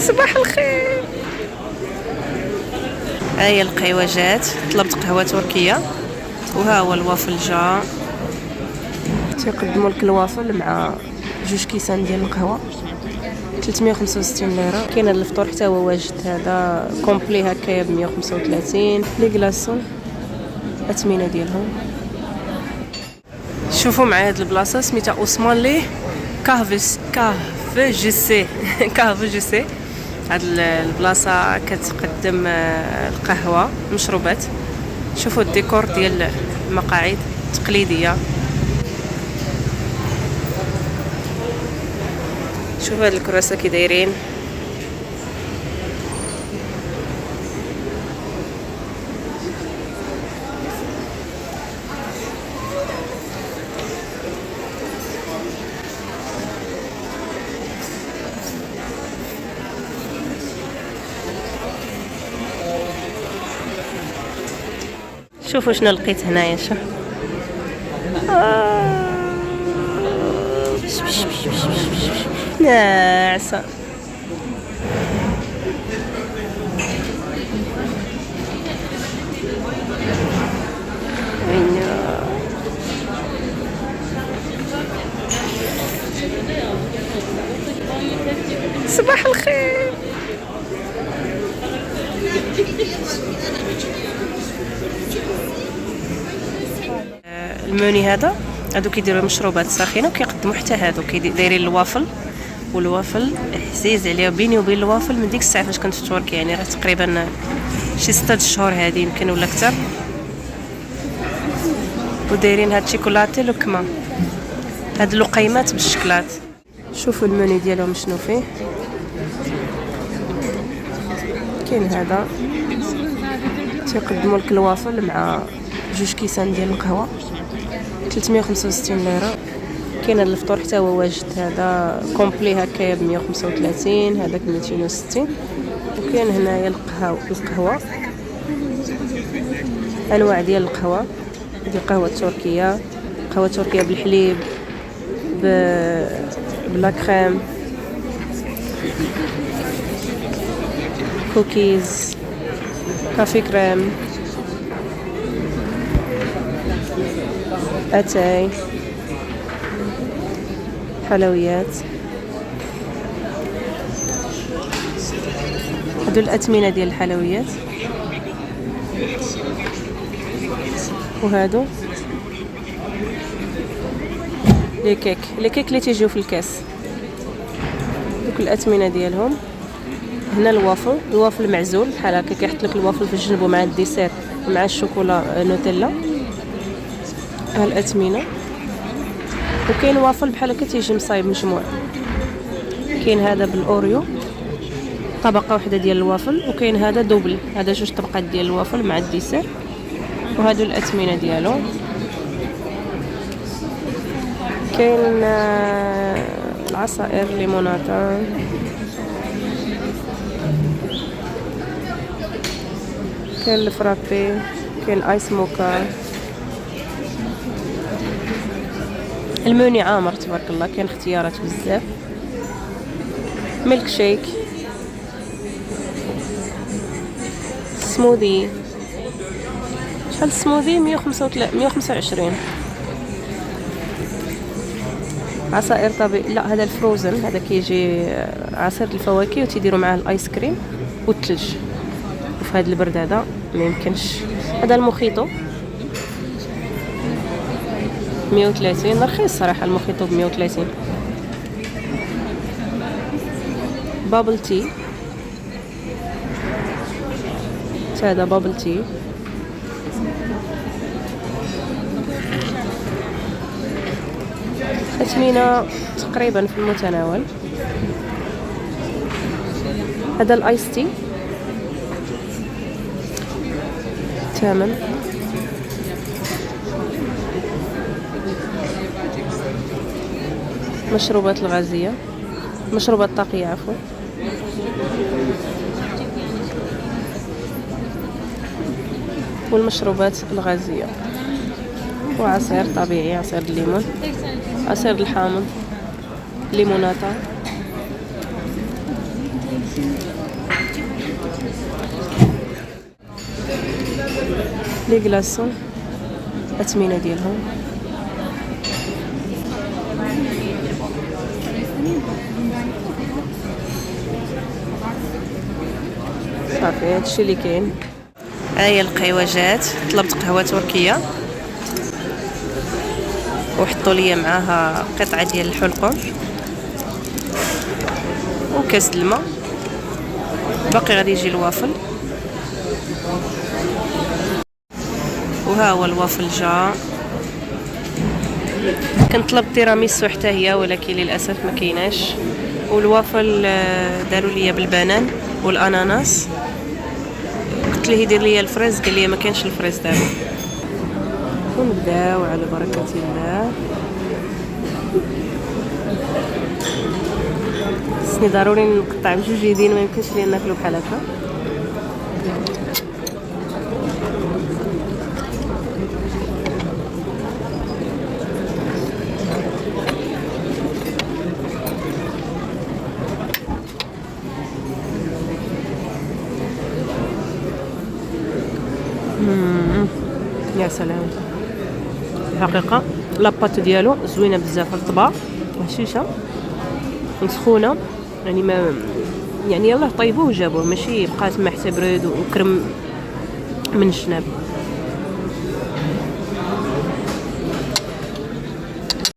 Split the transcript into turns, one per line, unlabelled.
صباح الخير. هاهي القهوة جات، طلبت قهوة تركية وها هو الوافل جا. تيقدموا لك الوافل مع 2 كيسان ديال القهوة 365 ليرة. كاين هذا الفطور حتى هو واجد، هذا كومبلي هكايا ب 135. لي كلاصون الثمنه ديالهم. شوفوا معايا هاد البلاصه سميتها اوسمانلي كافي جي سي كافي جي سي. هاد البلاصه كتقدم القهوه مشروبات. شوفوا الديكور ديال المقاعد تقليديه. شوفوا هاد الكراسه كي دايرين. شوفوا شنو لقيت هنايا. شوف ناعسه. صباح الخير. الموني هادو كيديروا مشروبات ساخنه وكيقدموا حتى هادو دايرين الوافل. والوافل عزيز عليا. بيني وبين الوافل من ديك الساعه فاش كنت في تركيا، يعني راه تقريبا شي 6 شهور هادي يمكن ولا اكثر. ودايرين هاد الشيكولاتي لوكما، هاد اللقيمات بالشكلات. شوفوا الموني ديالهم شنو فيه. كاين هذا تيقدموا لك الوافل مع 2 كيسان ديال القهوه 365 ليره. كاين هذا الفطور حتى هو واجد، هذا كومبلي هكايا ب 135، هذاك 260. وكاين هنايا القهوه انواع ديال القهوه. هذه قهوه تركيه، قهوه تركيه بالحليب بلا كريم، كوكيز، كافي كريم، اتاي، حلويات. هادو الاثمنه ديال الحلويات. وهادو لي كيك اللي تيجيو في الكاس. دوك الاثمنه ديالهم. هنا الوافل معزول بحال هكا، كيحط لك الوافل في الجنب مع الديسير ومع الشوكولا نوتيلا. ها الاثمنه. وكاين وافل بحال هكا تيجي مصايب مجموع. كاين هذا بالاوريو طبقه واحده ديال الوافل، وكاين هذا دوبل، هذا 2 طبقات ديال الوافل مع الديسير. وهادو الاثمنه ديالو. كاين العصائر ليموناتا. كاين الفرابي، كاين ايس موكا. الموني عامر تبارك الله، كاين اختيارات بزاف. ميلك شيك، سموذي. شحال سموذي؟ 125. عصائر طبيعي، لا هذا الفروزن، هذا كيجي عصير الفواكه وتيديروا معاه الايس كريم والثلج. وفي هذا البرد هذا ما يمكنش. هذا المخيطو 130، رخيص صراحه المخيطو ب 130. بابل تي، هذا بابل تي. أثمنة تقريبا في المتناول. هذا الايس تي ثمن. مشروبات الغازية، مشروبات طاقية عفوا. والمشروبات الغازية. وعصير طبيعي، عصير الليمون، عصير الحامض، ليموناتا. لي كلاصون الاثمنه ديالهم. صافي هادشي اللي كاين. هي القهوجات، طلبت قهوه تركيه وحطوا لي معاها قطعه ديال الحلقوم وكاس الماء. باقي غادي يجي الوافل، وها هو الوافل جا. كنطلب تيراميسو حتى هي ولكن للاسف ما كايناش. والوافل داروا لي بالبنان والاناناس. قلت ليه يدير لي الفريز، قال لي ما كانش الفريز دابا. ونبداو على بركه الله. خصني ضروري نقطع بجوج يدين، ما يمكنش لينا ناكلو بحال هكا. يا سلام، الحقيقه لاباط ديالو زوينه بزاف، رطبه وهشيشه وسخونه، يعني ما يعني يلاه طيبوه وجابوه، ماشي بقى تما حتى برد وكرم من الجناب.